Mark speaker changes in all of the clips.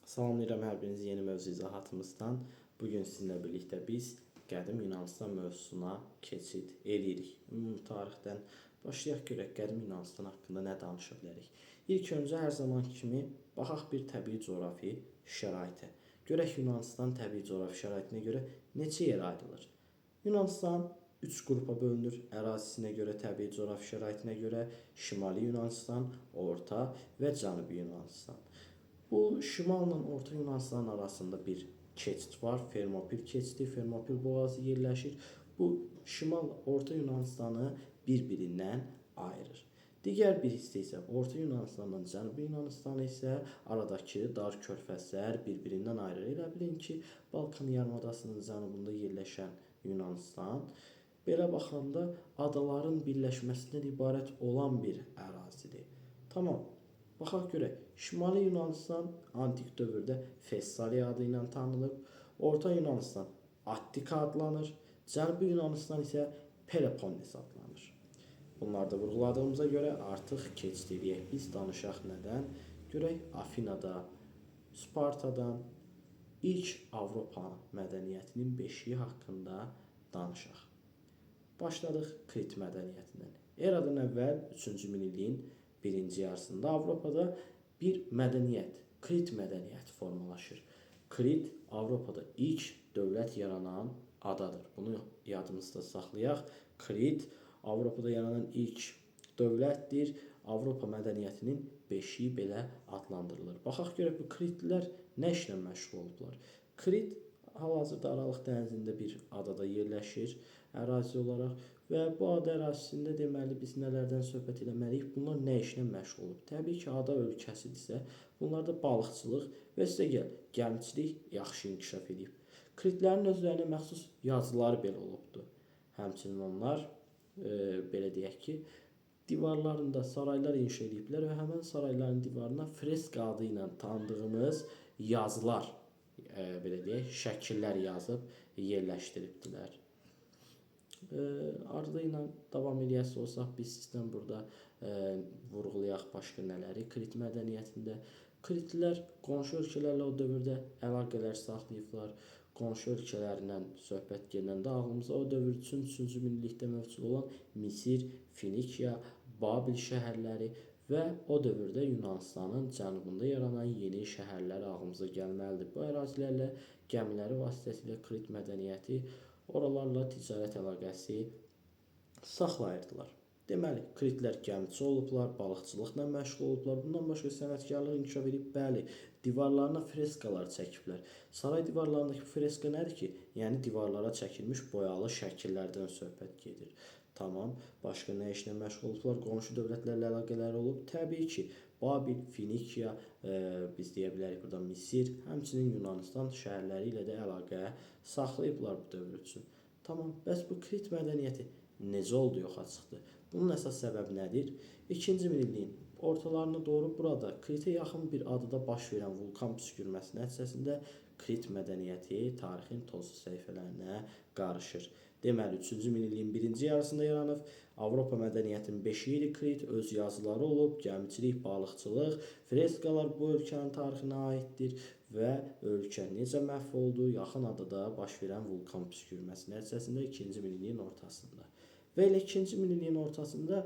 Speaker 1: Salamlayıram hər birinizi yeni mövzu izahatımızdan. Bugün sizinlə birlikdə biz qədim Yunanistan mövzusuna keçid edirik. Tarixdən başlayaq görək qədim Yunanistan haqqında nə danışa bilərik. İlk öncə hər zaman kimi baxaq bir təbii coğrafi şəraitə. Görək Yunanistan təbii coğrafi şəraitinə görə neçə yerə ayrılır. Yunanistan 3 qrupa bölünür. Ərazisinə görə, təbii coğrafi şəraitinə görə Şimali Yunanistan, Orta və Cənubi Yunanistan. Bu şimalla Orta Yunanistan arasında bir keçid var. Fermopil keçidi, Fermopil boğazı yerləşir. Bu şimal Orta Yunanistanı bir-birindən ayırır. Digər bir hissə isə Orta Yunanistandan Cənubi Yunanistanı isə aradakı dar körfəzlər bir-birindən ayırır. Elə bilin ki, Balkan yarımadasının cənubunda yerləşən Yunanistan belə baxanda adaların birləşməsindən ibarət olan bir ərazidir. Tamam. Baxaq görək. Şimali Yunanistan antik dövrdə Fessaliya adı ilə tanınıb. Orta Yunanistan Attika adlanır. Cənubi Yunanistan isə Peloponnes adlanır. Bunları da vurğuladığımıza görə artıq keçid edək. Biz danışaq nədən? Görək Afinada, Spartadan ilk Avropa mədəniyyətinin beşiği haqqında danışaq. Başladıq Krit mədəniyyətindən. Eradan əvvəl 3-cü minilliyin birinci yarısında Avropada bir mədəniyyət, Krit mədəniyyəti formalaşır. Krit Avropada ilk dövlət yaranan adadır. Bunu yadımızda saxlayaq. Krit Avropada yaranan ilk dövlətdir. Avropa mədəniyyətinin beşiği belə adlandırılır. Baxaq görək bu Kritlilər nə işlə məşğul olublar. Krit hal-hazırda Aralıq dənizində bir adada yerləşir ərazi olaraq və bu ada ərazisində deməli biz nələrdən söhbət eləməliyik? Bunlar nə işlə məşğul olub? Təbii ki, ada ölkəsidirsə, bunlarda balıqçılıq və gəmiçilik yaxşı inkişaf edib. Kritlərin özlərinə məxsus yazıları belə olubdur. Həmçinin onlar belə deyək ki, divarlarında saraylar inşa ediblər və həmin sarayların divarına freska adı ilə tanıdığımız yazılar, belə deyək, şəkillər yazıb yerləşdiribdilər. Ardı ilə davam edəcək olsaq, biz sizdən burada vurğulayaq başqa nələri. Krit mədəniyyətində Kritlilər qonşu ölkələrlə o dövrdə əlaqələr saxlayıblar. Qonşu ölkələrlə söhbət gələndə ağlımıza o dövr üçün 3-cü minillikdə mövcud olan Misir, Finikiya, Babil şəhərləri və o dövrdə Yunanistanın cənubunda yaranan yeni şəhərlər ağlımıza gəlməlidir. Bu ərazilərlə gəmiləri vasitəsilə Krit mədəniyyəti oralarla ticarət əlaqəsi saxlayırdılar. Deməli, Kritlər gəmiçi olublar, balıqçılıqla məşğul olublar. Bundan başqa sənətkarlıq inkişaf edib, bəli, divarlarına freskalar çəkiblər. Saray divarlarındakı freska nədir ki? Yəni divarlara çəkilmiş boyalı şəkillərdən söhbət gedir. Tamam. Başqa nə işlə məşğul olublar? Qonşu dövlətlərlə əlaqələri olub. Təbii ki, Babil, Finikiya, biz deyə bilərik burada Misir, həmçinin Yunanistan şəhərləri ilə də əlaqə saxlayıblar bu dövr üçün. Tamam. Bəs bu Krit mədəniyyəti necə oldu yoxa çıxdı? Bunun əsas səbəbi nədir? 2-ci minilliyin ortalarına doğru burada Kritə yaxın bir adada baş verən vulkan püskürməsi nəticəsində Krit mədəniyyəti tarixin tozlu səhifələrinə qarışır. Deməli, 3-cü minilliyin birinci yarısında yaranıb, Avropa mədəniyyətinin beşiği Krit, öz yazıları olub, gəmiçilik, balıqçılıq, freskalar bu ölkənin tarixinə aiddir və ölkə necə məhv oldu? Yaxın adada baş verən vulkan püskürməsi nəticəsində 2-ci minilliyin ortasında. Və elə 2-ci minilliyin ortasında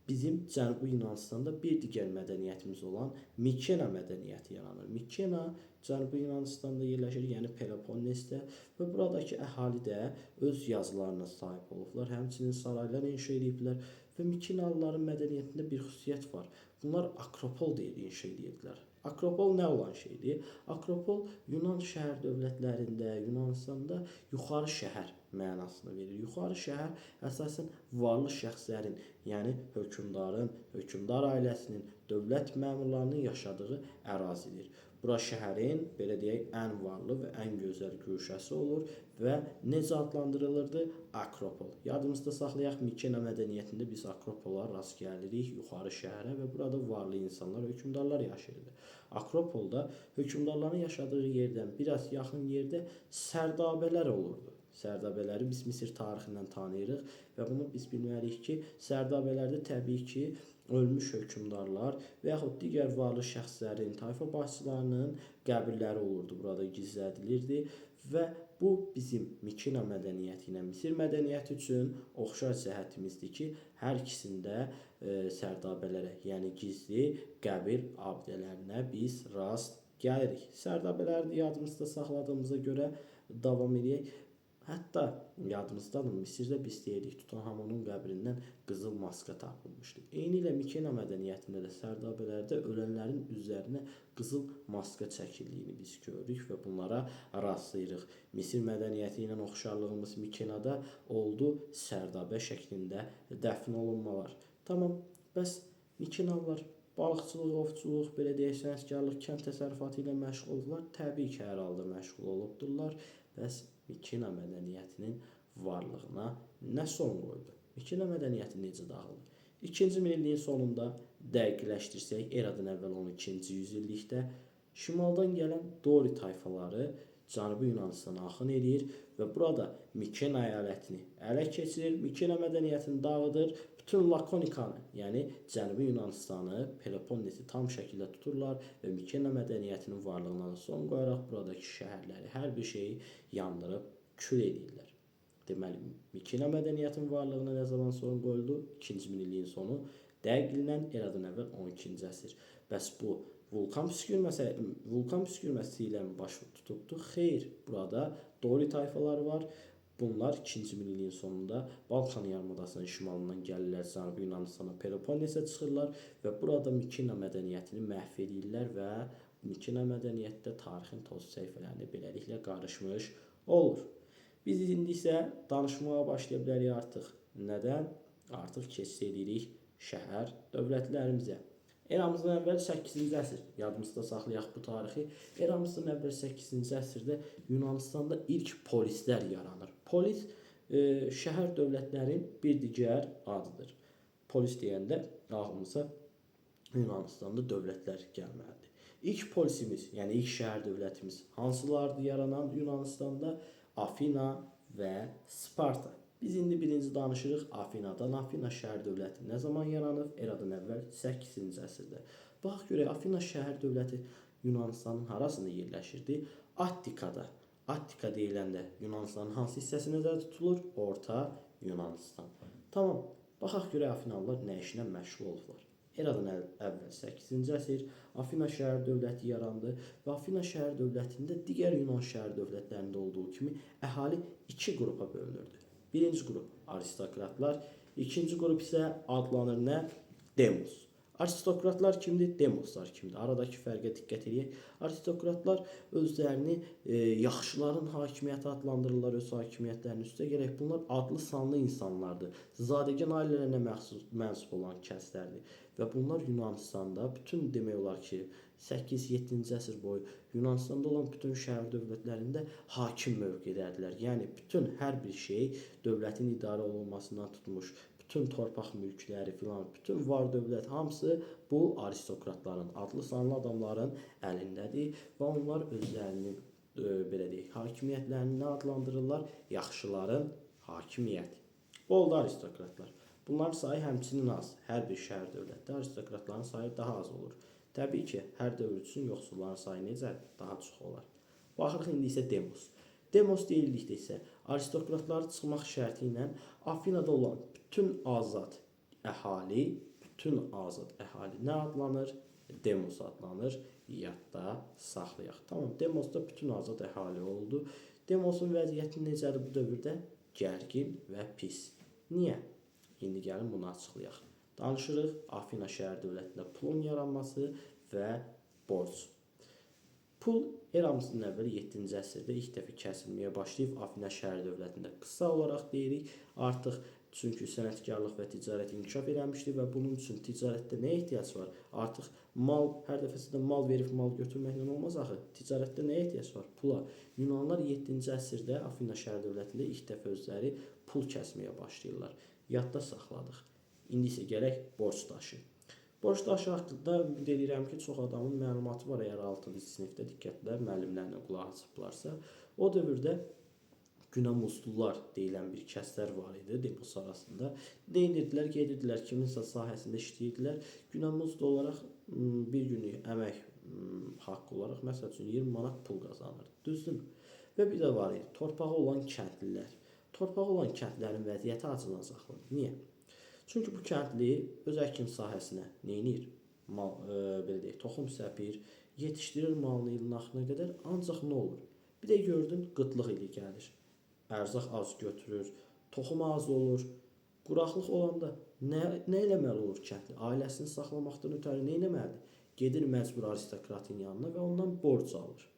Speaker 1: bizim Cənubi Yunanistanda bir digər mədəniyyətimiz olan Mikena mədəniyyəti yaranır. Mikena Cənubi Yunanistanda yerləşir, yəni Peloponnesdə və buradakı əhali də öz yazılarına sahib olublar. Həmçinin saraylar inşa ediblər və Mikenalıların mədəniyyətində bir xüsusiyyət var. Bunlar Akropol deyə inşa edirdilər. Akropol nə olan şeydir? Akropol Yunan şəhər dövlətlərində, Yunanistanda yuxarı şəhər mənasını verir. Yuxarı şəhər əsasən varlı şəxslərin, yəni hökmdarın, hökmdar ailəsinin, dövlət məmurlarının yaşadığı ərazidir. Bura şəhərin, belə deyək, ən varlı və ən gözəl güşəsi olur və necə adlandırılırdı? Akropol. Yadımızda saxlayaq, Mikena mədəniyyətində biz Akropola rast gəlirik, yuxarı şəhərə və burada varlı insanlar, hökmdarlar yaşayırdı. Akropolda hökmdarların yaşadığı yerdən biraz yaxın yerdə sərdabələr olurdu. Sərdabələri biz Misir tarixindən tanıyırıq və bunu biz bilməliyik ki, sərdabələrdə təbii ki, ölmüş hökmdarlar və yaxud digər varlı şəxslərin, tayfa başçılarının qəbirləri olurdu, burada gizlədilirdi və bu bizim Mikena mədəniyyəti ilə Misir mədəniyyəti üçün oxşar cəhətimizdir ki, hər ikisində sərdabələrə, yəni gizli qəbir abidələrinə biz rast gəlirik. Sərdabələri yadımızda saxladığımıza görə davam edək. Hətta yadımızdadır, Misirdə biz deyirik, Tutanhamonun qəbrindən qızıl maska tapılmışdı. Eyni ilə Mikena mədəniyyətində də sərdabələrdə ölənlərin üzərinə qızıl maska çəkildiyini biz görürük və bunlara rastlayırıq. Misir mədəniyyəti ilə oxşarlığımız Mikenada oldu sərdabə şəklində dəfn olunmalar. Tamam, bəs Mikenalılar balıqçılıq, ovçuluq, belə deyək, sənətkarlıq, kənd təsərrüfatı ilə məşğul oldular. Təbii ki, hər halda məşğul olubdurlar. Bəs Mikena mədəniyyətinin varlığına nə son qoydu? Mikena mədəniyyəti necə dağıldı? 2-ci minilliyin sonunda dəqiqləşdirsək, eradan əvvəl 12-ci yüzillikdə şimaldan gələn Dori tayfaları Cənubi Yunanistana axın edir və burada Mikena əyalətini ələ keçirir, Mikena mədəniyyətini dağıdır, bütün Lakonikanı, yəni Cənubi Yunanistanı, Peloponnesi tam şəkildə tuturlar və Mikena mədəniyyətinin varlığına son qoyaraq buradakı şəhərləri, hər bir şeyi yandırıb kül edirlər. Deməli, Mikena mədəniyyətinin varlığına nə zaman son qoyuldu? 2-ci minilliyin sonu, dəqiqlən eradan əvvəl 12-ci əsr. Bəs bu vulkan püskürməsi ilə baş tutubdu? Xeyr, burada Dori tayfaları var. Bunlar 2-ci minilliyin sonunda Balkan yarımadasının şimalından gəlirlər, Cənubi Yunanistana, Peloponnesə çıxırlar və burada Mikena mədəniyyətini məhv edirlər və Mikena mədəniyyətdə tarixin toz səhifələrini beləliklə qarışmış olur. Biz indi isə danışmağa başlaya bilərik artıq. Nədən? Artıq keçid edirik şəhər dövlətlərimizə. Eramızdan əvvəl 8-ci əsr, yadımızda saxlayaq bu tarixi. Eramızdan əvvəl 8-ci əsrdə Yunanistanda ilk polislər yaranır. Polis şəhər dövlətlərin bir digər adıdır. Polis deyəndə ağlımıza Yunanistanda dövlətlər gəlməlidir. İlk polisimiz, yəni ilk şəhər dövlətimiz hansılardır yaranan Yunanistanda? Afina və Sparta. Biz indi birinci danışırıq Afinadan. Afina şəhər dövləti nə zaman yaranıb? Eradan əvvəl 8-ci əsrdə. Bax görək, Afina şəhər dövləti Yunanistanın harasında yerləşirdi? Attikada. Attika deyiləndə Yunanistanın hansı hissəsi nəzərdə tutulur? Orta Yunanistan. Tamam, baxaq görək Afinalılar nə işlə məşğul oldular. Eradan əvvəl 8-ci əsr Afina şəhər dövləti yarandı və Afina şəhər dövlətində digər Yunan şəhər dövlətlərində olduğu kimi əhali 2 qrupa bölünürdü. Birinci qrup aristokratlar, ikinci qrup isə adlanır nə? Demos. Aristokratlar kimdir? Demoslar kimdir? Aradakı fərqə diqqət edək. Aristokratlar özlərini yaxşıların hakimiyyəti adlandırırlar, öz hakimiyyətlərinin üstə gələk. Bunlar adlı sanlı insanlardır. Zadəgan ailələrinə mənsub olan kəslərdir. Və bunlar Yunanistanda bütün demək olar ki 8-7-ci əsr boyu Yunanistanda olan bütün şəhər dövlətlərində hakim mövqedədirlər. Yəni bütün hər bir şey dövlətin idarə olunmasından tutmuş, bütün torpaq mülkləri filan, bütün var dövlət hamısı bu aristokratların, adlı sanlı adamların əlindədir və onlar özlərinin belə deyək, hakimiyyətlərini nə adlandırırlar? Yaxşıların hakimiyyəti. Oldu aristokratlar. Bunların sayı həmçinin az. Hər bir şəhər dövlətdə aristokratların sayı daha az olur. Təbii ki, hər dövr üçün yoxsulların sayı necə? Daha çox olar. Baxırıq indi isə demos. Demos deyildikdə isə aristokratları çıxmaq şərti ilə Afinada olan bütün azad əhali nə adlanır? Demos adlanır. Yadda saxlayaq. Tamam, Demosda bütün azad əhali oldu. Demosun vəziyyəti necədir bu dövrdə? Gərgin və pis. Niyə? İndi gəlin bunu açıqlayaq. Danışırıq Afina şəhər dövlətində pulun yaranması və borc. Pul eramızdan əvvəl 7-ci əsrdə ilk dəfə kəsilməyə başlayıb Afina şəhər dövlətində. Qısa olaraq deyirik, artıq çünki sənətkarlıq və ticarət inkişaf eləmişdi və bunun üçün ticarətdə nə ehtiyac var? Artıq mal, hər dəfəsində mal verib mal götürməklə olmaz axı. Ticarətdə nə ehtiyac var? Pula. Yunanlar 7-ci əsrdə Afina şəhər dövlətində ilk dəfə özləri pul kəsməyə başlayırlar. Yadda saxladıq. İndi isə gələk borc daşı. Borc daşı haqqında ümid edirəm ki, çox adamın məlumatı var, əgər 6-cı sinifdə diqqətlə müəllimlərlə qulaq asıblarsa. O dövrdə Günəmuzlular deyilən bir kəslər var idi Demos arasında. Neyirdilər? Gedirdilər kiminsə sahəsində işləyirdilər. Günəmuzlu olaraq bir günlük əmək haqqı olaraq məsəl üçün 20 manat pul qazanırdı. Düzdürmü? Və bir də var idi, torpağı olan kəndlilər. Torpağı olan kəndlərin vəziyyəti acınacaqlıdır. Niyə? Çünki bu kəndli öz əkin sahəsinə neynir? Belə deyək, toxum səpir, yetişdirir malını ilin axırına qədər, ancaq nə olur? Bir də gördün, qıtlıq ili gəlir. Ərzaq az götürür, toxum az olur. Quraqlıq olanda nə eləməli olur kəndli? Ailəsini saxlamaqdan ötəri nə eləməlidir? Gedir məcbur aristokratın yanına və ondan borc alır.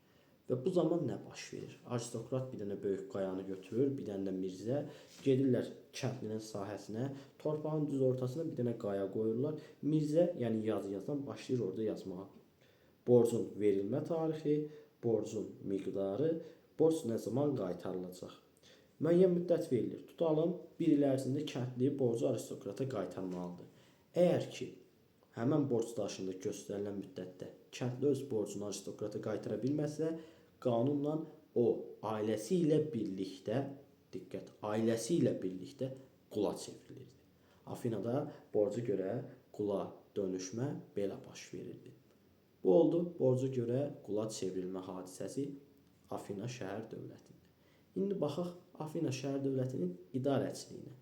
Speaker 1: Və bu zaman nə baş verir? Aristokrat bir dənə böyük qayanı götürür, bir dənə də mirzə. Gedirlər kəndlinin sahəsinə, torpağın düz ortasına bir dənə qaya qoyurlar. Mirzə, yəni yazı yazan başlayır orada yazmağa. Borcun verilmə tarixi, borcun miqdarı, borc nə zaman qaytarılacaq? Müəyyən müddət verilir. Tutalım, bir il ərzində kəndli borcu aristokrata qaytarmalıdır. Əgər ki, həmən borc daşında göstərilən müddətdə kəndli öz borcunu aristokrata qaytara bilməsə, qanunla o ailəsi ilə birlikdə, diqqət, ailəsi ilə birlikdə qula çevrilirdi. Afinada borca görə qula dönüşmə belə baş verirdi. Bu oldu borca görə qula çevrilmə hadisəsi Afina şəhər dövlətində. İndi baxaq Afina şəhər dövlətinin idarəçiliyinə.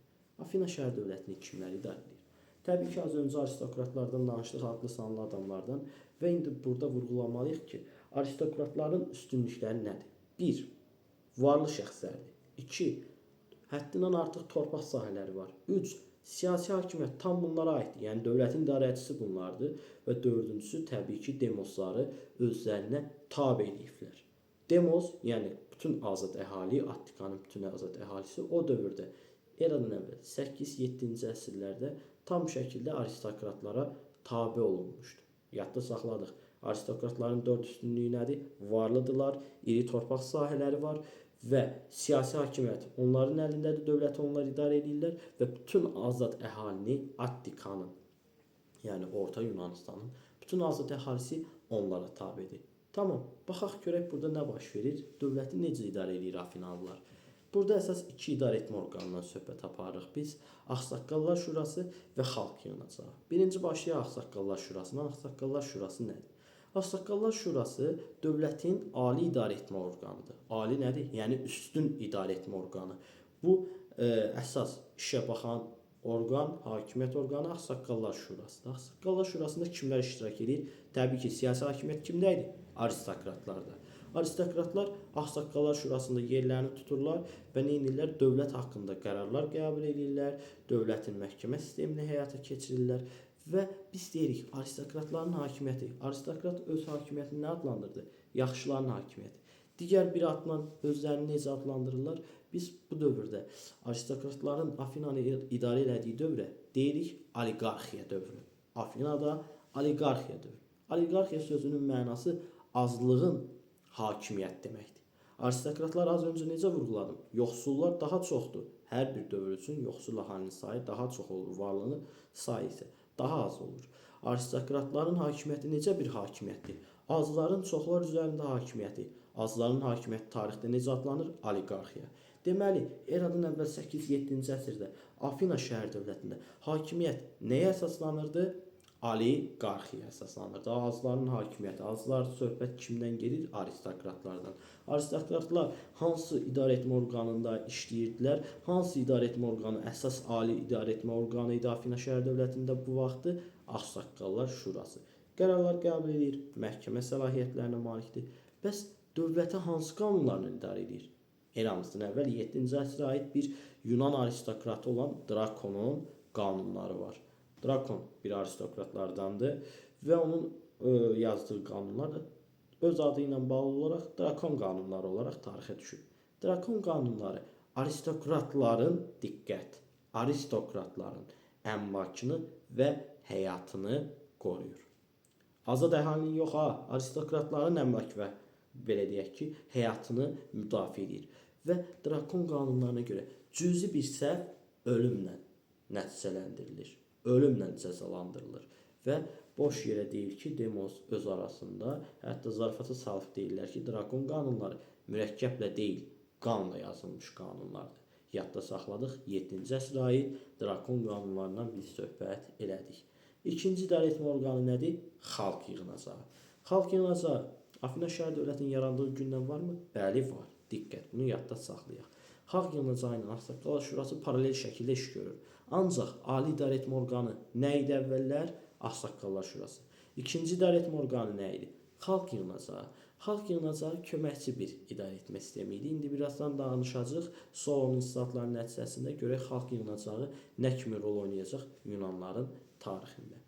Speaker 1: Afina şəhər dövlətini kimlər idarə edir? Təbii ki, az öncə aristokratlardan danışdıq, adlı sanlı adamlardan və indi burada vurğulamalıyıq ki, aristokratların üstünlükləri nədir? 1. Varlı şəxslərdir. 2. Həddindən artıq torpaq sahələri var. 3. Siyasi hakimiyyət tam bunlara aiddir. Yəni dövlətin idarəçisi bunlardır və 4-cüsü təbii ki, demosları özlərinə tabe ediblər. Demos, yəni bütün azad əhali, Attikanın bütün azad əhalisi o dövrdə eradan əvvəl 8-7-ci əsrlərdə tam şəkildə aristokratlara tabe olunmuşdu. Yadda saxladıq. Aristokratların 4 üstünlüyü nədir? Varlıdırlar, iri torpaq sahələri var və siyasi hakimiyyət onların əlindədir, dövləti onlar idarə edirlər və bütün azad əhalini Attikanın, yəni Orta Yunanistanın bütün azad əhalisi onlara tabedir. Tamam, baxaq görək burada nə baş verir, dövləti necə idarə edir Afinalılar. Burada əsas iki idarə etmə orqanından söhbət aparırıq biz. Ağsaqqallar Şurası və Xalq yığınacağı. Birinci başlayaq Ağsaqqallar Şurasından. Ağsaqqallar Şurası nədir? Ağsaqqallar Şurası dövlətin ali idarə etmə orqanıdır. Ali nədir? Yəni üstün idarə etmə orqanı. Bu əsas işə baxan orqan, hakimiyyət orqanı Ağsaqqallar Şurasıdır. Ağsaqqallar Şurasında kimlər iştirak edir? Təbii ki, siyasi hakimiyyət kimdə idi? Aristokratlarda. Aristokratlar Ağsaqqallar Şurasında yerlərini tuturlar və nə edirlər? Dövlət haqqında qərarlar qəbul edirlər, dövlətin məhkəmə sistemini həyata keçirirlər və biz deyirik aristokratların hakimiyyəti. Aristokrat öz hakimiyyətini nə adlandırdı? Yaxşıların hakimiyyəti. Digər bir adla özlərini necə adlandırırlar? Biz bu dövrdə aristokratların Afinanı idarə elədiyi dövrə deyirik oliqarxiya dövrü. Afinada oliqarxiya dövrü. Oliqarxiya sözünün mənası azlığın hakimiyyət deməkdir. Aristokratlar az öncə necə vurğuladım? Yoxsullar daha çoxdur. Hər bir dövr üçün yoxsul əhalinin sayı daha çox olur. Varlığının sayı isə daha az olur. Aristokratların hakimiyyəti necə bir hakimiyyətdir? Azların çoxlar üzərində hakimiyyəti. Azların hakimiyyəti tarixdə necə adlanır? Oliqarxiya. Deməli, eradan əvvəl 8-7-ci əsrdə Afina şəhər dövlətində hakimiyyət nəyə əsaslanırdı? Oliqarxiya əsaslanırdı. Azların hakimiyyəti. Azlar söhbət kimdən gedir? Aristokratlardan. Aristokratlar hansı idarə etmə orqanında işləyirdilər? Hansı idarə etmə orqanı əsas ali idarə etmə orqanı idi Afina şəhər dövlətində bu vaxtı? Ağsaqqallar Şurası. Qərarlar qəbul edir, məhkəmə səlahiyyətlərinə malikdir. Bəs dövlətə hansı qanunlarla idarə edir? Eramızdan əvvəl 7-ci əsrə aid bir Yunan aristokratı olan Drakonun qanunları var. Drakon bir aristokratlardandır və onun yazdığı qanunlar da öz adı ilə bağlı olaraq Drakon qanunları olaraq tarixə düşür. Drakon qanunları aristokratların, diqqət, aristokratların əmlakını və həyatını qoruyur. Azad əhalinin yox ha, aristokratların əmlak və belə deyək ki, həyatını müdafiə edir. Və Drakon qanunlarına görə cüzi bir səhv ölümlə nəticələndirilir. Ölümlə cəzalandırılır və boş yerə deyil ki, Demos öz arasında, hətta zarafata salıb deyirlər ki, Drakon qanunları mürəkkəblə deyil, qanla yazılmış qanunlardır. Yadda saxladıq. 7-ci əsrə aid drakon qanunlarından biz söhbət elədik. İkinci idarəetmə orqanı nədir? Xalq yığınacağı. Xalq yığınacağı Afina şəhər dövlətinin yarandığı gündən varmı? Bəli, var. Diqqət, bunu yadda saxlayaq. Xalq yığınacağı ilə Ağsaqqallar Şurası paralel şəkildə iş görür. Ancaq ali idarəetmə orqanı nə idi əvvəllər? Ağsaqqallar Şurası. İkinci idarəetmə orqanı nə idi? Xalq yığınacağı. Xalq yığınacağı köməkçi bir idarəetmə sistemi idi. İndi birazdan danışacağıq. Solonun islahatlarının nəticəsində görək xalq yığınacağı nə kimi rol oynayacaq Yunanların tarixində.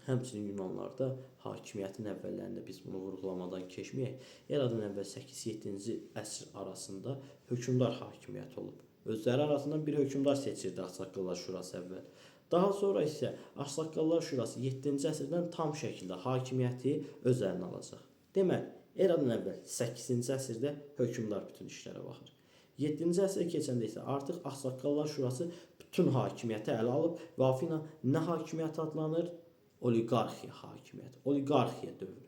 Speaker 1: Həmçinin Yunanlarda hakimiyyətin əvvəllərində biz bunu vurğulamadan keçməyək. Eradan əvvəl 8-7-ci əsr arasında hökmdar hakimiyyəti olub. Özləri arasından bir hökmdar seçirdi Ağsaqqallar Şurası əvvəl. Daha sonra isə Ağsaqqallar Şurası 7-ci əsrdən tam şəkildə hakimiyyəti öz əlinə alacaq. Deməli, eradan əvvəl 8-ci əsrdə hökmdar bütün işlərə baxır. 7-ci əsrə keçəndə isə artıq Ağsaqqallar Şurası bütün hakimiyyəti ələ alıb və Afina nə hakimiyyəti adlanır? Oliqarxiya hakimiyyəti, oliqarxiya dövrü.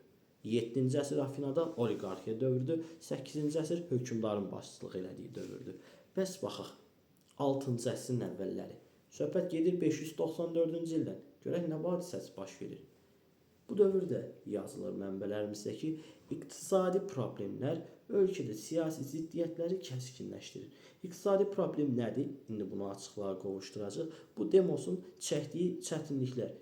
Speaker 1: 7-ci əsr Afinada oliqarxiya dövrüdür, 8-ci əsr hökmdarın başçılıq elədiyi dövrdür. Bəs baxaq, 6-cı əsrin əvvəlləri. Söhbət gedir 594-cü ildən. Görək nə hadisəsi baş verir. Bu dövrdə yazılır mənbələrimizdə ki, iqtisadi problemlər ölkədə siyasi ziddiyyətləri kəskinləşdirir. İqtisadi problem nədir? İndi bunu açıqlığa qovuşduracaq. Bu Demosun çəkdiyi çətinliklər.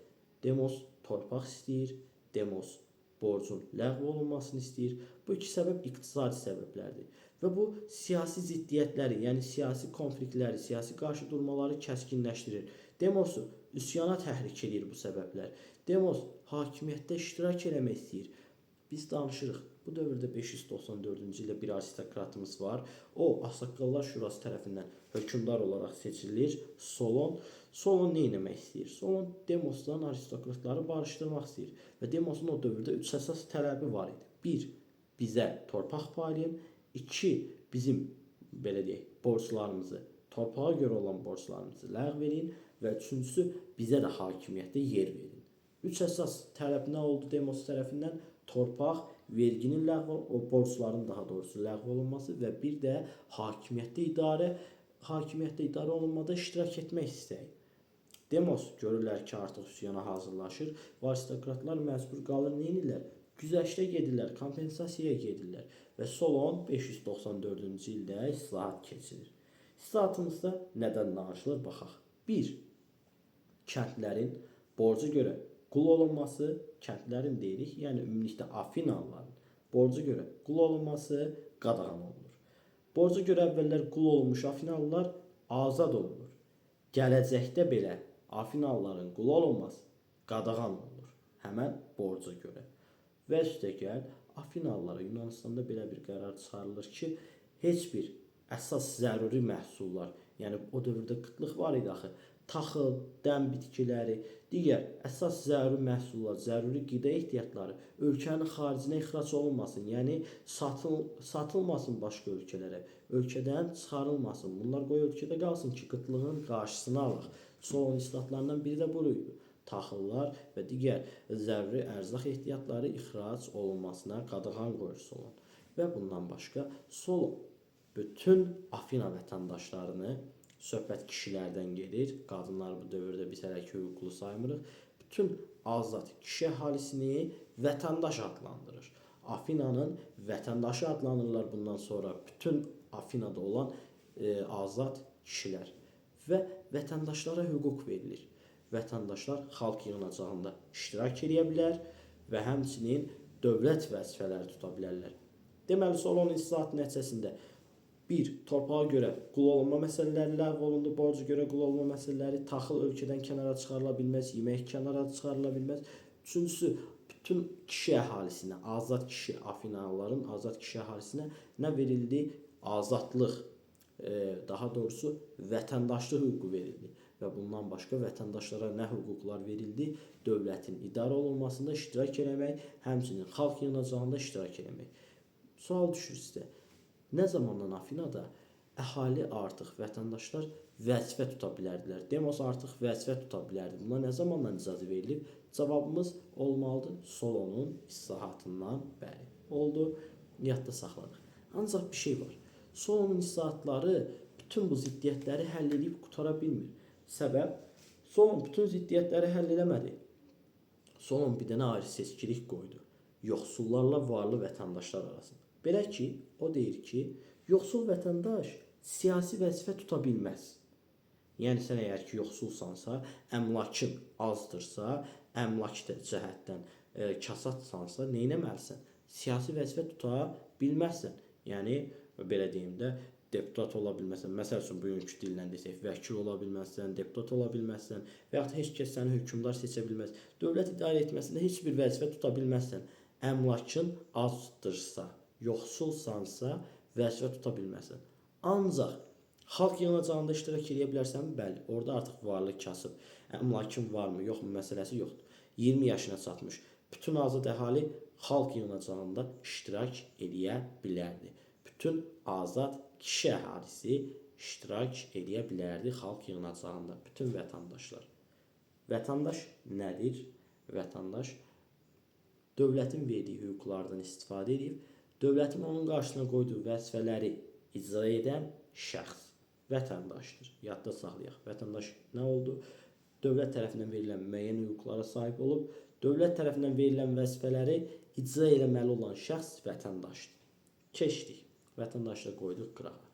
Speaker 1: Demos torpaq istəyir, Demos borcun ləğv olunmasını istəyir. Bu iki səbəb iqtisadi səbəblərdir. Və bu siyasi ziddiyyətləri, yəni siyasi konfliktləri, siyasi qarşıdurmaları kəskinləşdirir. Demosu üsyana təhrik edir bu səbəblər. Demos hakimiyyətdə iştirak eləmək istəyir. Biz danışırıq. Bu dövrdə 594-cü ildə bir aristokratımız var. O, Ağsaqqallar Şurası tərəfindən hökmdar olaraq seçilir. Solon. Solon nə etmək istəyir? Solon Demosdan aristokratları barışdırmaq istəyir. Və Demosun o dövrdə 3 əsas tələbi var idi. 1. Bizə torpaq paylayın. 2. Bizim, belə deyək, borclarımızı, torpağa görə olan borclarımızı ləğv edin. Və üçüncüsü, bizə də hakimiyyətdə yer verin. 3 əsas tələb nə oldu Demos tərəfindən? Torpaq, verginin ləğv, o borcların daha doğrusu ləğv olunması və bir də hakimiyyətdə idarə olunmada iştirak etmək istəyi. Demos görürlər ki, artıq üsyana hazırlaşır və aristokratlar məcbur qalır, neynirlər? Güzəştə gedirlər, kompensasiyaya gedirlər və Solon 594-cü ildə islahat keçirir. İslahatımızda nədən danışılır? Baxaq. 1. Kəndlərin borca görə qul olunması, kəndlərin deyirik, yəni ümumilikdə Afinalıların borca görə qul olunması qadağan olunur. Borca görə əvvəllər qul olunmuş Afinalılar azad olunur. Gələcəkdə belə Afinalıların qul olunması qadağan olunur, həmən borca görə. Və üstəgəl Afinalılara Yunanistanda belə bir qərar çıxarılır ki, heç bir əsas zəruri məhsullar, yəni o dövrdə qıtlıq var idi axı, taxıl, dən bitkiləri, digər əsas zəruri məhsullar, zəruri qida ehtiyatları ölkənin xaricinə ixrac olunmasın, yəni satılmasın başqa ölkələrə, ölkədən çıxarılmasın. Bunlar qoy ölkədə qalsın ki, qıtlığın qarşısını alaq. Solon islahatlarından biri də buydu. Taxıllar və digər zəruri ərzaq ehtiyatları ixrac olunmasına qadağan qoyur Solon. Və bundan başqa Solon bütün Afina vətəndaşlarını, söhbət kişilərdən gedir, qadınlar bu dövrdə biz hələ ki hüquqlu saymırıq, bütün azad kişi əhalisini vətəndaş adlandırır. Afinanın vətəndaşı adlanırlar bundan sonra bütün Afinada olan azad kişilər və vətəndaşlara hüquq verilir. Vətəndaşlar xalq yığınacağında iştirak edə bilər və həmçinin dövlət vəzifələri tuta bilərlər. Deməli, Solonun islahatı nəticəsində 1. Torpağa görə qul olunma məsələləri ləğv olundu, borca görə qul olunma məsələləri, taxıl ölkədən kənara çıxarıla bilməz, yemək kənara çıxarıla bilməz. Üçüncüsü, bütün kişi əhalisinə, azad kişi, Afinalıların azad kişi əhalisinə nə verildi? Azadlıq, daha doğrusu vətəndaşlıq hüququ verildi. Və bundan başqa vətəndaşlara nə hüquqlar verildi? Dövlətin idarə olunmasında iştirak eləmək, həmçinin xalq yığınacağında iştirak eləmək. Sual düşür sizə. Nə zamandan Afinada əhali artıq, vətəndaşlar vəzifə tuta bilərdilər? Demos artıq vəzifə tuta bilərdi. Buna nə zamandan icazə verilib? Cavabımız olmalıdır Solonun islahatından bəri. Oldu, yadda saxladıq. Ancaq bir şey var. Solonun islahatları bütün bu ziddiyyətləri həll edib qutara bilmir. Səbəb, Solon bütün ziddiyyətləri həll eləmədi. Solon bir dənə ayrı seçkilik qoydu. Yoxsullarla varlı vətəndaşlar arasında. Belə ki, o deyir ki, yoxsul vətəndaş siyasi vəzifə tuta bilməz. Yəni sən əgər ki, yoxsulsansa, əmlakın azdırsa, əmlak cəhətdən kasatsansa, nə etməlisən? Siyasi vəzifə tuta bilməzsən. Yəni belə deyim də, deputat ola bilməzsən. Məsəl üçün bugünkü dillə desək, vəkil ola bilməzsən, deputat ola bilməzsən və ya heç kəs səni hökmdar seçə bilməz. Dövlət idarə etməsində heç bir vəzifə tuta bilməzsən. Əmlakın azdırsa, yoxsulsansa, vəzifə tuta bilməzsən. Ancaq xalq yığınacağında iştirak edə bilərsən? Bəli, orada artıq varlı kasıb. Əmlakın varmı, yoxmu məsələsi yoxdur. 20 yaşına çatmış bütün azad əhali xalq yığınacağında iştirak edə bilərdi. Bütün azad kişi əhalisi iştirak edə bilərdi xalq yığınacağında. Bütün vətəndaşlar. Vətəndaş nədir? Vətəndaş dövlətin verdiyi hüquqlardan istifadə edib, dövlətin onun qarşısına qoyduğu vəzifələri icra edən şəxs vətəndaşdır. Yadda saxlayaq. Vətəndaş nə oldu? Dövlət tərəfindən verilən müəyyən hüquqlara sahib olub, dövlət tərəfindən verilən vəzifələri icra eləməli olan şəxs vətəndaşdır. Keçdik. Vətəndaşla qoyduq qırağa.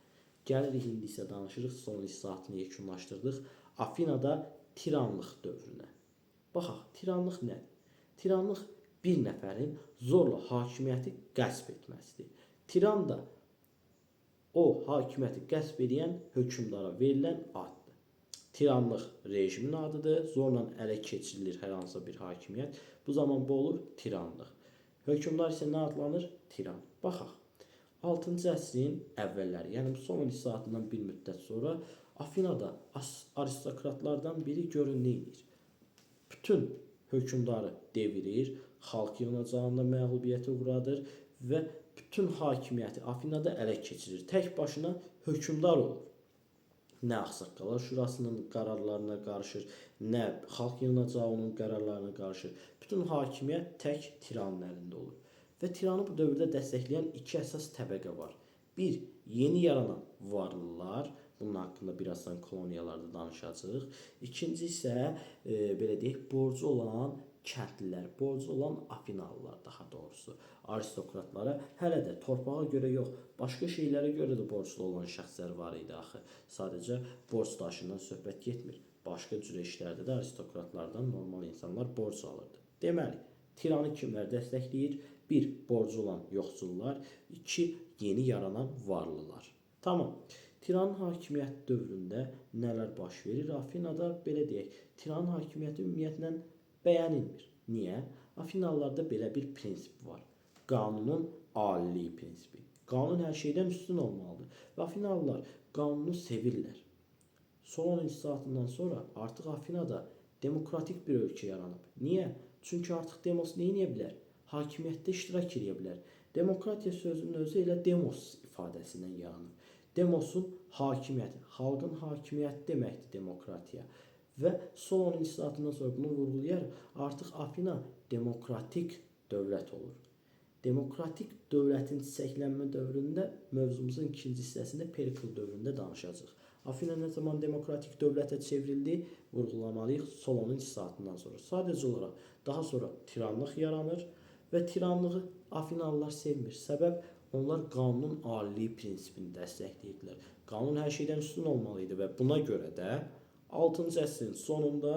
Speaker 1: Gəlirik indi isə danışırıq, son islahatını yekunlaşdırdıq. Afinada tiranlıq dövrünə. Baxaq, tiranlıq nədir? Tiranlıq bir nəfərin zorla hakimiyyəti qəsb etməsidir. Tiran da o hakimiyyəti qəsb edən hökmdara verilən addır. Tiranlıq rejimin adıdır. Zorla ələ keçirilir hər hansı bir hakimiyyət. Bu zaman bu olur tiranlıq. Hökmdar isə nə adlanır? Tiran. Baxaq. 6-cı əsrin əvvəlləri, yəni bu son islahatından bir müddət sonra Afinada aristokratlardan biri görün nə edir? Bütün hökmdarı devirir, xalq yığınacağında məğlubiyyətə uğradır və bütün hakimiyyəti Afinada ələ keçirir. Tək başına hökmdar olur. Nə Ağsaqqallar Şurasının qərarlarına qarışır, nə xalq yığınacağının qərarlarına qarışır. Bütün hakimiyyət tək tiranın əlində olur. Və tiranı bu dövrdə dəstəkləyən iki əsas təbəqə var. Bir, yeni yaranan varlılar, bunun haqqında birazdan koloniyalarda danışacağıq. İkinci isə, belə deyək, borcu olan kəndlilər, borcu olan Afinalılar daha doğrusu. Aristokratlara hələ də torpağa görə yox, başqa şeylərə görə də borclu olan şəxslər var idi axı. Sadəcə borc daşından söhbət getmir. Başqa cür işlərdə də aristokratlardan normal insanlar borc alırdı. Deməli, tiranı kimlər dəstəkləyir? 1. Borcu olan yoxsullar. 2. Yeni yaranan varlılar. Tamam. Tiranın hakimiyyəti dövründə nələr baş verir? Afinada belə deyək, tiranın hakimiyyəti ümumiyyətlə bəyənilmir. Niyə? Afinalılarda belə bir prinsip var. Qanunun aliliyi prinsipi. Qanun hər şeydən üstün olmalıdır. Və Afinalılar qanunu sevirlər. Solon islahatından sonra artıq Afinada demokratik bir ölkə yaranıb. Niyə? Çünki artıq demos nə edə bilər? Hakimiyyətdə iştirak edə bilər. Demokratiya sözünün özü elə demos ifadəsindən yaranır. Demosun hakimiyyəti, xalqın hakimiyyəti deməkdir demokratiya. Və Solonun islahatından sonra bunu vurğulayar, artıq Afina demokratik dövlət olur. Demokratik dövlətin çiçəklənmə dövründə mövzumuzun ikinci hissəsində Perikl dövründə danışacağıq. Afina nə zaman demokratik dövlətə çevrildi, vurğulamalıyıq Solonun islahatından sonra. Sadəcə olaraq daha sonra tiranlıq yaranır və tiranlığı Afinalılar sevmir. Səbəb, onlar qanunun aliliyi prinsipini dəstəkləyirlər. Qanun hər şeydən üstün olmalı idi və buna görə də 6-cı əsrin sonunda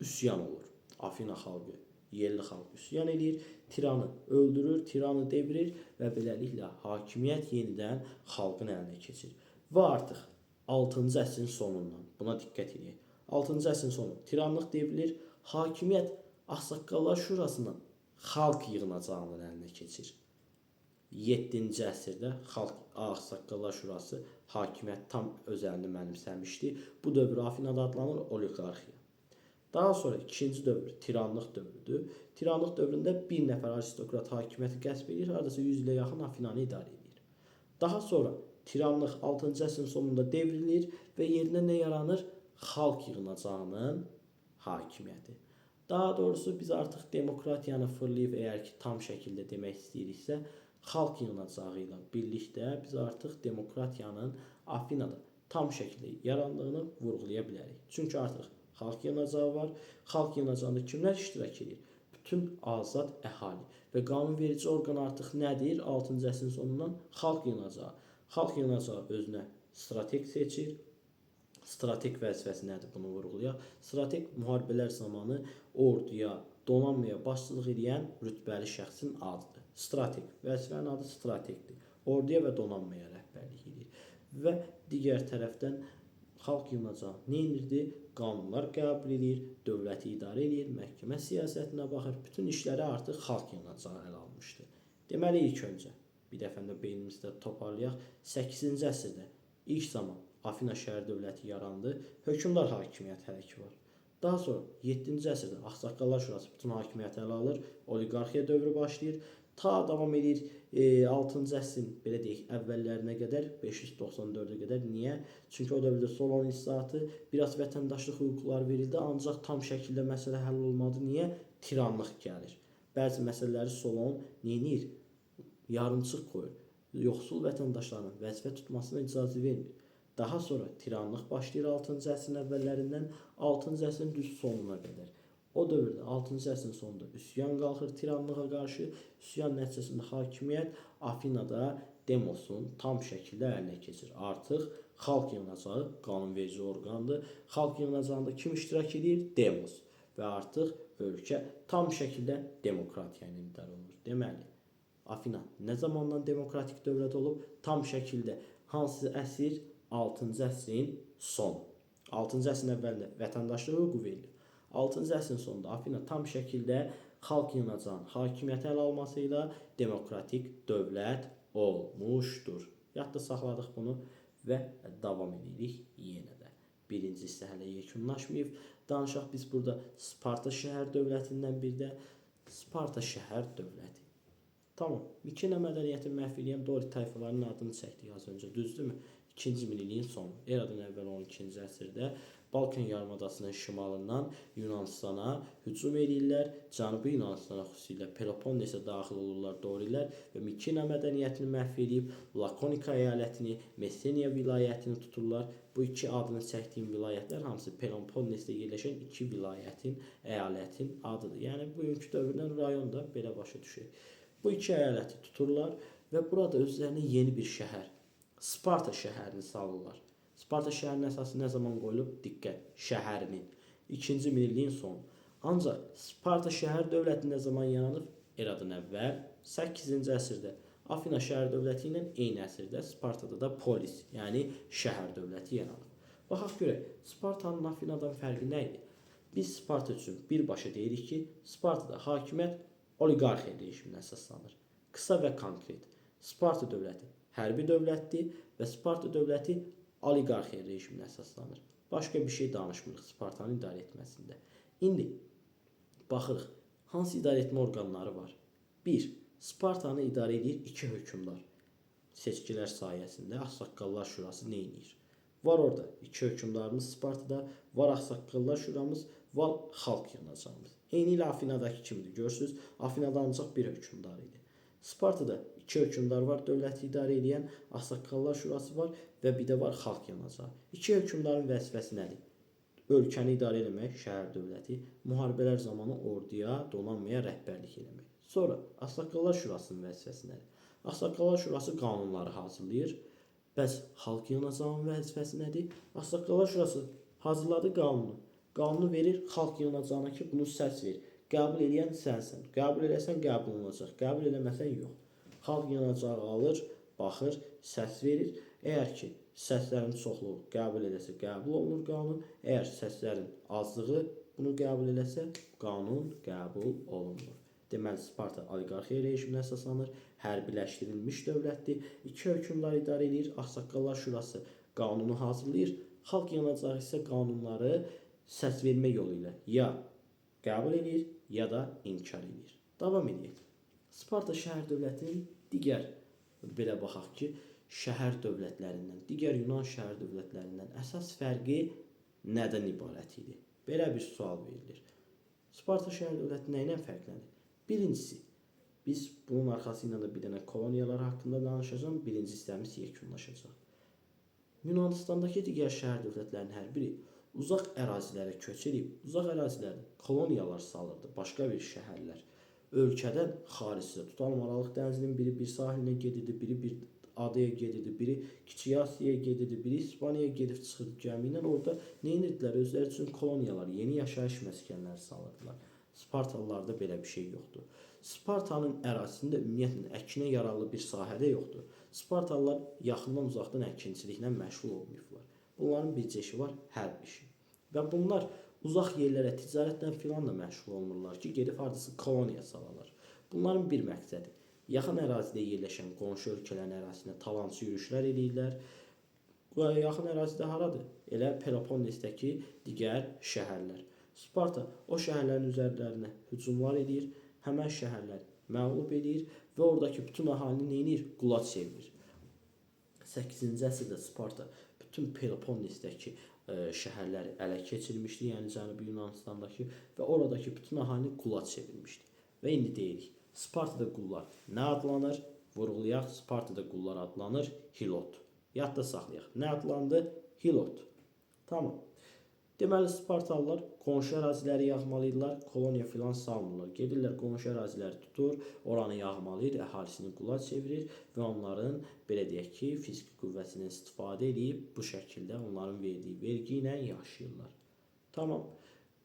Speaker 1: üsyan olur. Afina xalqı, yerli xalq üsyan edir, tiranı öldürür, tiranı devirir və beləliklə hakimiyyət yenidən xalqın əlinə keçir. Və artıq 6-cı əsrin sonundan, buna diqqət edək. 6-cı əsrin sonu tiranlıq devrilir, hakimiyyət Ağsaqqallar Şurasından xalq yığınacağının əlinə keçir. 7-ci əsrdə Ağsaqqallar Şurası hakimiyyət tam öz əlini mənimsəmişdi. Bu dövr Afinada adlanır oliqarxiya. Daha sonra ikinci dövr tiranlıq dövrüdür. Tiranlıq dövründə bir nəfər aristokrat hakimiyyəti qəsb edir, hardasa 100 ilə yaxın Afinanı idarə edir. Daha sonra tiranlıq 6-cı əsrin sonunda devrilir və yerinə nə yaranır? Xalq yığınacağının hakimiyyəti. Daha doğrusu biz artıq demokratiyanı fırlayıb, əgər ki tam şəkildə demək istəyiriksə, xalq yığınacağı ilə birlikdə biz artıq demokratiyanın Afinada tam şəkildə yarandığını vurğulaya bilərik. Çünki artıq xalq yığınacağı var. Xalq yığınacağında kimlər iştirak edir? Bütün azad əhali və qanunverici orqan artıq nədir? 6-cı əsrin sonundan xalq yığınacağı. Xalq yığınacağı özünə strateq seçir. Strateq vəzifəsi nədir? Bunu vurğulayaq. Strateq müharibələr zamanı orduya, donanmaya başçılıq edən rütbəli şəxsin adıdır. Strateq vəzifənin adı strateqdir. Orduya və donanmaya rəhbərlik edir. Və digər tərəfdən xalq yığınacağı nə edirdi? Qanunlar qəbul edir, dövləti idarə edir, məhkəmə siyasətinə baxır. Bütün işləri artıq xalq yığınacağı ələ almışdı. Deməli, ilk öncə bir dəfəndə beynimizdə toparlayaq. 8-ci əsrdə ilk zaman Afina şəhər dövləti yarandı. Hökmdar hakimiyyəti hələ ki var. Daha sonra 7-ci əsrdə Ağsaqqallar Şurası bütün hakimiyyəti ələ alır, oliqarxiya dövrü başlayır. Ta davam edir 6-cı əsrin belə deyək əvvəllərinə qədər, 594-ə qədər. Niyə? Çünki o dövrdə Solon islahatı, biraz vətəndaşlıq hüquqları verildi, ancaq tam şəkildə məsələ həll olmadı. Niyə? Tiranlıq gəlir. Bəzi məsələləri Solon neyinir? Yarımçıq qoyur. Yoxsul vətəndaşların vəzifə tutmasına icazə vermir. Daha sonra tiranlıq başlayır 6-cı əsrin əvvəllərindən 6-cı əsrin düz sonuna qədər. O dövrdə 6-cı əsrin sonunda üsyan qalxır tiranlığa qarşı. Üsyan nəticəsində hakimiyyət Afinada Demosun tam şəkildə əlinə keçir. Artıq xalq yığınacağı qanunverici orqandır. Xalq yığınacağında kim iştirak edir? Demos. Və artıq ölkə tam şəkildə demokratiya ilə idarə olunur. Deməli, Afina nə zamandan demokratik dövlət olub? Tam şəkildə hansı əsr? 6-cı əsrin sonu. 6-cı əsrin əvvəlində vətəndaşlıq hüququ verilir. 6-cı əsrin sonunda Afina tam şəkildə xalq yığınacağının hakimiyyəti ələ alması ilə demokratik dövlət olmuşdur. Yadda saxladıq bunu və davam edirik yenə də. Birinci hissə hələ yekunlaşmayıb. Danışaq biz burada Sparta şəhər dövlətindən bir də Sparta şəhər dövləti. Tamam. Mikena mədəniyyətini məhv edən Dorit tayfalarının adını çəkdik az öncə, düzdürmü? 2-ci minilliyin sonu. Eradan əvvəl 12-ci əsrdə Balkan yarımadasının şimalından Yunanistana hücum edirlər. Cənubi Yunanistana xüsusilə Peloponnesə daxil olurlar Dorilər və Mikena mədəniyyətini məhv edib Lakonika əyalətini, Messeniya vilayətini tuturlar. Bu iki adını çəkdiyim vilayətlər hamısı Peloponnesdə yerləşən iki vilayətin, əyalətin adıdır. Yəni bugünkü dövrdən rayonda belə başa düşək. Bu iki əyaləti tuturlar və burada özlərinə yeni bir şəhər, Sparta şəhərini salırlar. Sparta şəhərinin əsası nə zaman qoyulub? Diqqət, şəhərinin 2-ci minilliyin sonu. Ancaq Sparta şəhər dövləti nə zaman yaranıb? Eradan əvvəl 8-ci əsrdə. Afina şəhər dövləti ilə eyni əsrdə Spartada da polis, yəni şəhər dövləti yaranıb. Baxaq görək, Spartanın Afinadan fərqi nə idi? Biz Sparta üçün birbaşa deyirik ki, Spartada hakimiyyət oliqarxiya rejiminə əsaslanır. Qısa və konkret. Sparta dövləti hərbi dövlətdir və Sparta dövləti oliqarxiya rejiminə əsaslanır. Başqa bir şey danışmırıq Spartanın idarə etməsində. İndi baxırıq, hansı idarə etmə orqanları var? 1. Spartanı idarə edir iki hökmdar. Seçkilər sayəsində Ağsaqqallar Şurası nə edir? Var orada iki hökmdarımız Spartada, var Ağsaqqallar Şuramız, var xalq yığınacağımız. Eyni ilə Afinadakı kimdir? Görürsünüz, Afinada ancaq bir hökmdar idi. Spartada iki hökmdar var, dövləti idarə edən Ağsaqqallar Şurası var və bir də var xalq yığınacağı. İki hökmdarın vəzifəsi nədir? Ölkəni idarə etmək, şəhər dövləti, müharibələr zamanı orduya, donanmaya rəhbərlik etmək. Sonra Ağsaqqallar Şurasının vəzifəsi nədir? Ağsaqqallar Şurası qanunları hazırlayır. Bəs xalq yığınacağının vəzifəsi nədir? Ağsaqqallar Şurası hazırladı qanunu. Qanunu verir xalq yığınacağına ki, bunu səs ver. Qəbul edən sənsən. Qəbul eləsən qəbul olunacaq. Qəbul eləməsən yox. Xalq yığınacağı alır, baxır, səs verir. Əgər ki, səslərin çoxluğu qəbul eləsə qəbul olunur qanun. Əgər səslərin azlığı bunu qəbul eləsə qanun qəbul olunmur. Deməli, Sparta oliqarxiya rejiminə əsaslanır, hərbiləşdirilmiş dövlətdir. İki hökmdar idarə edir, Ağsaqqallar Şurası qanunu hazırlayır. Xalq yığınacağı isə qanunları səs vermə yolu ilə ya qəbul edir, ya da inkar edir. Davam edək. Sparta şəhər dövlətinin digər, belə baxaq ki, şəhər dövlətlərindən, digər Yunan şəhər dövlətlərindən əsas fərqi nədən ibarət idi? Belə bir sual verilir. Sparta şəhər dövləti nə ilə fərqlənir? Birincisi, Biz bunun arxasında da bir dənə koloniyalar haqqında danışacağım. Birinci hissəmiz yekunlaşacaq. Yunanistandakı digər şəhər dövlətlərinin hər biri uzaq ərazilərə köç edib, uzaq ərazilərdə koloniyalar salırdı, başqa bir şəhərlər. Ölkədən xaricdə tutalım Aralıq dənizinin biri bir sahilinə gedirdi, biri bir adaya gedirdi, biri Kiçik Asiyaya gedirdi, biri İspaniyaya gedib çıxırdı gəmi ilə. Orada nə edirdilər? Özləri üçün koloniyalar, yeni yaşayış məskənləri salırdılar. Spartalılarda belə bir şey yoxdur. Spartanın ərazisində ümumiyyətlə əkinə yararlı bir sahə də yoxdur. Spartalılar yaxından uzaqdan əkinçiliklə məşğul olmayıblar. Bunların bircə işi var, hərb işi. Və bunlar uzaq yerlərə ticarətlə filan da məşğul olmurlar ki, gedib hardasa koloniya salalar. Bunların bir məqsədi, yaxın ərazidə yerləşən qonşu ölkələrin ərazisinə talançı yürüşlər edirlər. Və yaxın ərazidə haradır? Elə Peloponnesdəki digər şəhərlər. Sparta o şəhərlərin üzərlərinə hücumlar edir, həmən şəhərləri məğlub edir və oradakı bütün əhalini neynir? Qula çevirir. 8-ci əsrdə Sparta bütün Peloponnesdəki şəhərləri ələ keçirmişdi, yəni Cənubi Yunanistandakı və oradakı bütün əhalini qula çevirmişdi. Və indi deyirik, Spartada qullar nə adlanır? Vurğulayaq, Spartada qullar adlanır Hilot. Yadda saxlayaq. Nə adlandı? Hilot. Tamam. Deməli, Spartalılar qonşu əraziləri yağmalayırlar, koloniya filan salmırlar. Gedirlər qonşu əraziləri tutur, oranı yağmalayır, əhalisini qula çevirir və onların, belə deyək ki, fiziki qüvvəsindən istifadə edib bu şəkildə onların verdiyi vergi ilə yaşayırlar. Tamam.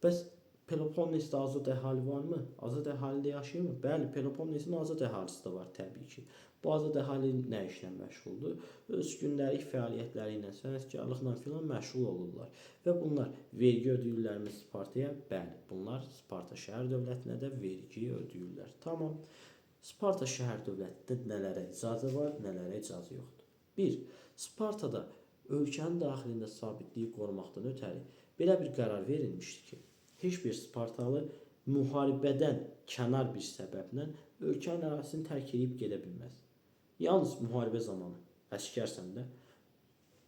Speaker 1: Bəs Peloponnesdə azad əhali varmı? Azad əhalidə yaşayırmı? Bəli, Peloponnesin azad əhalisi də var təbii ki. Bu azad əhali nə işlə məşğuldur? Öz gündəlik fəaliyyətləri ilə, sənətkarlıqla filan məşğul olurlar. Və bunlar vergi ödəyirlərmi Spartaya? Bəli, bunlar Sparta şəhər dövlətinə də vergi ödəyirlər. Tamam. Sparta şəhər dövlətində nələrə icazə var, nələrə icazə yoxdur? 1. Spartada ölkənin daxilində sabitliyi qorumaqdan ötəri belə bir qərar verilmişdi ki, heç bir Spartalı müharibədən kənar bir səbəblə ölkənin ərazisini tərk edib gedə bilməz. Yalnız müharibə zamanı əskərsən də,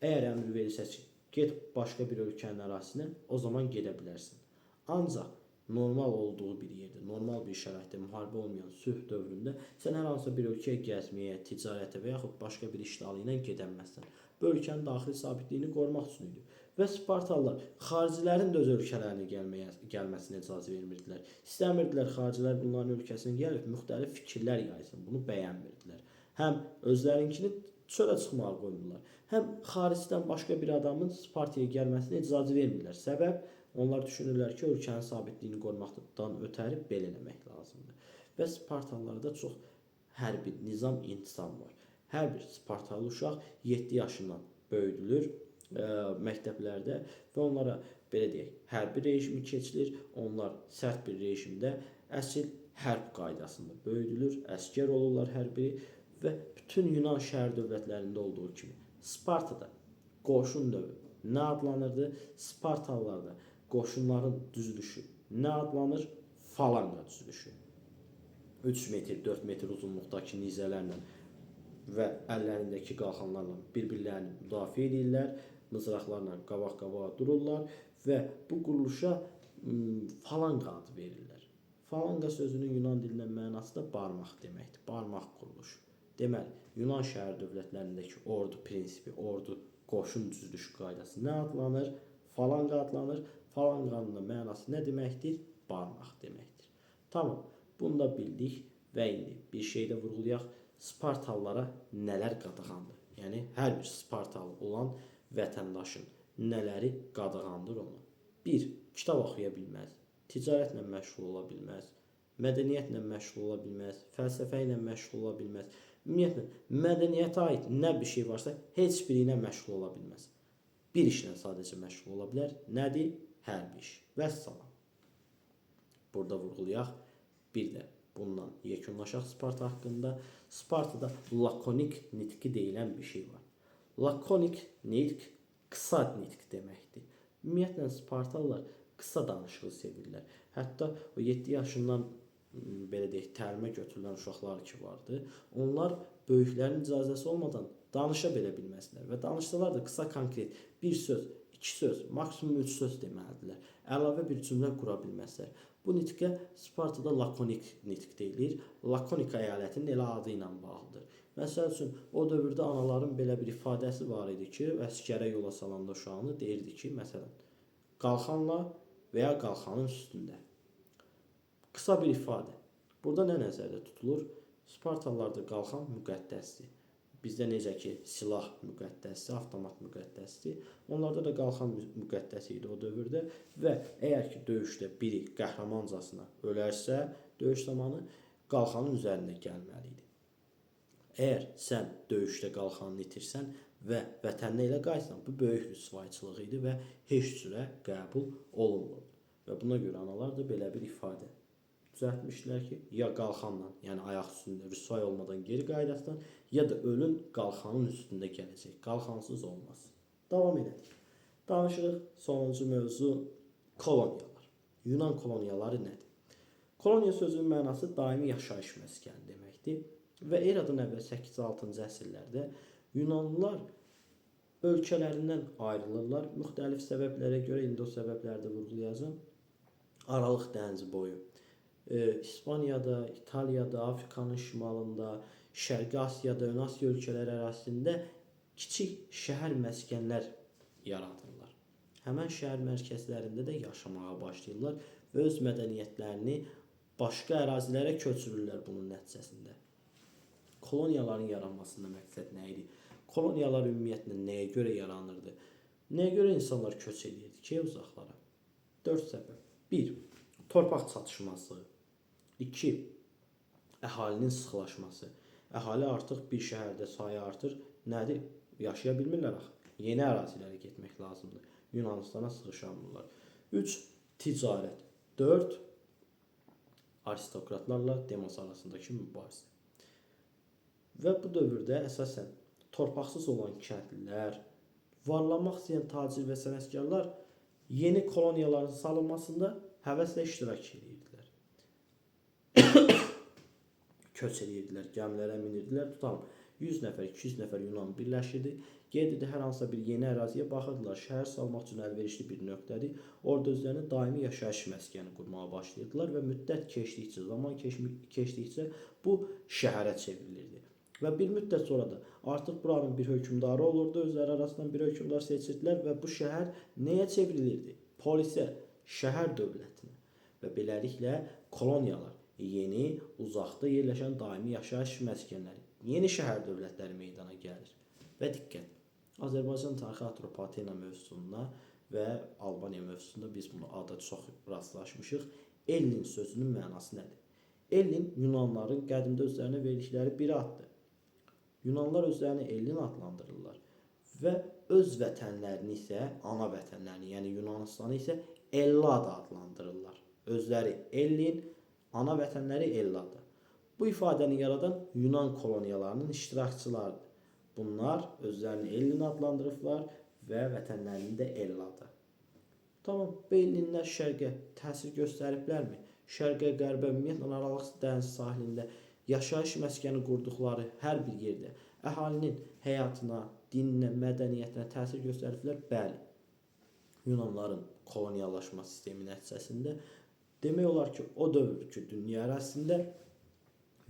Speaker 1: əgər əmr verilsə ki, get başqa bir ölkənin ərazisinə, o zaman gedə bilərsən. Ancaq normal olduğu bir yerdə, normal bir şəraitdə, müharibə olmayan sülh dövründə sən hər hansısa bir ölkəyə gəzməyə, ticarətə və yaxud başqa bir işdalı ilə gedə bilməzsən. Bu ölkənin daxili sabitliyini qorumaq üçün idi. Və Spartalılar xaricilərin də öz ölkələrinə gəlməsinə icazə vermirdilər. İstəmirdilər xaricilər bunların ölkəsinə gəlib müxtəlif fikirlər yaysın. Bunu bəyənmirdilər. Həm özlərinkini çölə çıxmağa qoymurlar, həm xaricdən başqa bir adamın Spartaya gəlməsinə icazə vermirlər. Səbəb, onlar düşünürlər ki, ölkənin sabitliyini qorumaqdan ötəri belə eləmək lazımdır. Və Spartalılarda çox hərbi nizam, intisam var. Hər bir Spartalı uşaq 7 yaşından böyüdülür məktəblərdə və onlara, belə deyək, hərbi rejimi keçilir. Onlar sərt bir rejimdə əsl hərb qaydasında böyüdülür, əskər olurlar hər biri və bütün Yunan şəhər dövlətlərində olduğu kimi Spartada qoşun növü nə adlanırdı? Spartalılarda qoşunların düzülüşü nə adlanır? Falanqa düzülüşü. 3 metr, 4 metr uzunluqdakı nizələrlə və əllərindəki qalxanlarla bir-birlərini müdafiə edirlər, mızraqlarla qabaq-qabağa dururlar və bu quruluşa falanqa adı verirlər. Falanqa sözünün Yunan dilində mənası da barmaq deməkdir, barmaq quruluşu. Deməli, Yunan şəhər dövlətlərindəki ordu prinsipi, ordu qoşun düzülüşü qaydası nə adlanır? Falanqa adlanır. Falanqanın da mənası nə deməkdir? Barmaq deməkdir. Tamam, bunu da bildik və indi bir şey də vurğulayaq. Spartalılara nələr qadağandır? Yəni, hər bir Spartalı olan vətəndaşın nələri qadağandır ona? 1. Kitab oxuya bilməz, ticarətlə məşğul ola bilməz, mədəniyyətlə məşğul ola bilməz, fəlsəfə ilə məşğul ola bilməz. Ümumiyyətlə, mədəniyyətə aid nə bir şey varsa, heç biri ilə məşğul ola bilməz. Bir işlə sadəcə məşğul ola bilər. Nədir? Hərbi iş. Vəssalam. Burada vurğulayaq. Bir də bundan yekunlaşaq Sparta haqqında. Spartada lakonik nitqi deyilən bir şey var. Lakonik nitq qısa nitq deməkdir. Ümumiyyətlə Spartalılar qısa danışığı sevirlər. Hətta o 7 yaşından belə deyək, təlimə götürülən uşaqlar ki vardı. Onlar böyüklərin icazəsi olmadan danışa belə bilməzlər və danışsalar da qısa konkret bir söz, 2 söz, maksimum 3 söz deməlidirlər. Əlavə bir cümlə qura bilməzlər. Bu nitqə Spartada lakonik nitq deyilir. Lakonika əyalətinin elə adı ilə bağlıdır. Məsəl üçün, o dövrdə anaların belə bir ifadəsi var idi ki, əsgərə yola salanda uşağını deyirdi ki, məsələn, qalxanla və ya qalxanın üstündə. Qısa bir ifadə. Burada nə nəzərdə tutulur? Spartalılarda qalxan müqəddəsdir. Bizdə necə ki, silah müqəddəsdir, avtomat müqəddəsdir. Onlarda da qalxan müqəddəs idi o dövrdə və əgər ki, döyüşdə biri qəhrəmancasına ölərsə, döyüş zamanı qalxanın üzərində gəlməli idi. Əgər sən döyüşdə qalxanını itirsən və vətəninə elə qayıtsan, bu böyük rüsvayçılıq idi və heç cürə qəbul olunmurdu. Və buna görə analar da belə bir ifadə düzəltmişdilər ki, ya qalxanla, yəni ayaq üstündə rüsvay olmadan geri qayıdasan, ya da ölün qalxanın üstündə gələcək. Qalxansız olmaz. Davam edək. Danışırıq sonuncu mövzu koloniyalar. Yunan koloniyaları nədir? Koloniya sözünün mənası daimi yaşayış məskəni deməkdir. Və eradan əvvəl 8-6-cı əsrlərdə Yunanlılar ölkələrindən ayrılırlar. Müxtəlif səbəblərə görə, indi o səbəbləri də vurğulayacağım. Aralıq dənizi boyu. İspaniyada, İtaliyada, Afrikanın şimalında, Şərqi Asiyada, Ön Asiya ölkələri ərazisində kiçik şəhər məskənlər yaradırlar. Həmən şəhər mərkəzlərində də yaşamağa başlayırlar və öz mədəniyyətlərini başqa ərazilərə köçürürlər bunun nəticəsində. Koloniyaların yaranmasında məqsəd nə idi? Koloniyalar ümumiyyətlə nəyə görə yaranırdı? Nəyə görə insanlar köç edirdi ki, uzaqlara? 4 səbəb. 1. Torpaq çatışmazlığı. 2. Əhalinin sıxlaşması. Əhali artıq bir şəhərdə sayı artır. Nədir? Yaşaya bilmirlər axı. Yeni ərazilərə getmək lazımdır. Yunanistana sığışamırlar. 3. Ticarət. 4. Aristokratlarla demos arasındakı mübarizə. Və bu dövrdə əsasən torpaqsız olan kəndlilər, varlanmaq istəyən tacir və sənətkarlar yeni koloniyaların salınmasında həvəslə iştirak edirdilər. Köç edirdilər, gəmilərə minirdilər, tutalım. 100 nəfər, 200 nəfər Yunan birləşirdi. Gedirdi hər hansısa bir yeni əraziyə baxırdılar. Şəhər salmaq üçün əlverişli bir nöqtədir. Orada özlərinə daimi yaşayış məskəni qurmağa başlayırdılar və müddət keçdikcə, zaman keçdikcə bu şəhərə çevrilirdi. Və bir müddət sonra da artıq buranın bir hökmdarı olurdu, özləri arasından bir hökmdar seçirdilər və bu şəhər nəyə çevrilirdi? Polisə, şəhər dövlətinə və beləliklə koloniyalar, yeni, uzaqda yerləşən daimi yaşayış məskənləri, yeni şəhər dövlətləri meydana gəlir. Və diqqət, Azərbaycan tarixi Atropatena mövzusunda və Albaniya mövzusunda biz bunu adda çox rastlaşmışıq. Ellin sözünün mənası nədir? Ellin Yunanların qədimdə özlərinə verdikləri bir addır. Yunanlar özlərini Ellin adlandırırlar və öz vətənlərini isə, ana vətənlərini, yəni Yunanistanı isə Ellada adlandırırlar. Özləri Ellin, ana vətənləri Ellada. Bu ifadəni yaradan Yunan koloniyalarının iştirakçılarıdır. Bunlar özlərini Ellin adlandırıblar və vətənlərini də Ellada. Tamam, bu Ellinlər şərqə təsir göstəriblərmi? Şərqə, qərbə, ümumiyyətlə Aralıq dəniz sahilində yaşayış məskəni qurduqları hər bir yerdə əhalinin həyatına, dininə, mədəniyyətinə təsir göstəriblər? Bəli. Yunanların koloniyalaşma sistemi nəticəsində demək olar ki, o dövrki dünya ərazisində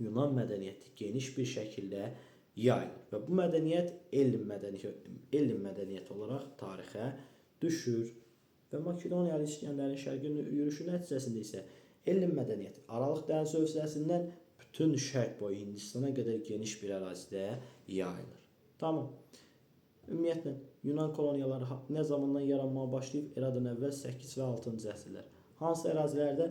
Speaker 1: Yunan mədəniyyəti geniş bir şəkildə yayılır və bu mədəniyyət Ellin mədəniyyəti olaraq tarixə düşür və Makedoniyalı İskəndərin şərqin yürüşü nəticəsində isə Ellin mədəniyyəti Aralıq dənizi hövzəsindən bütün şərq boyu Hindistana qədər geniş bir ərazidə yayılır. Tamam. Ümumiyyətlə, Yunan koloniyaları nə zamandan yaranmağa başlayıb? Eradan əvvəl 8 və 6-cı əsrlər. Hansı ərazilərdə?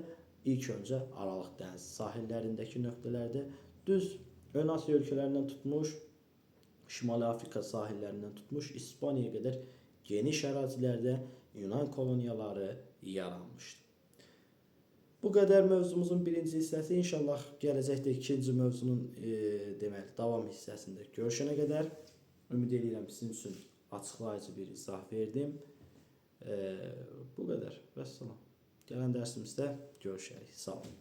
Speaker 1: İlk öncə Aralıq dənizi sahillərindəki nöqtələrdə, düz Ön Asiya ölkələrindən tutmuş, Şimali Afrika sahillərindən tutmuş, İspaniyaya qədər geniş ərazilərdə Yunan koloniyaları yaranmışdır. Bu qədər mövzumuzun birinci hissəsi. İnşallah gələcəkdə ikinci mövzunun davam hissəsində görüşənə qədər ümid edirəm sizin üçün açıqlayıcı bir izah verdim. Bu qədər. Vəssalam. Gələn dərsimizdə görüşərik. Sağ olun.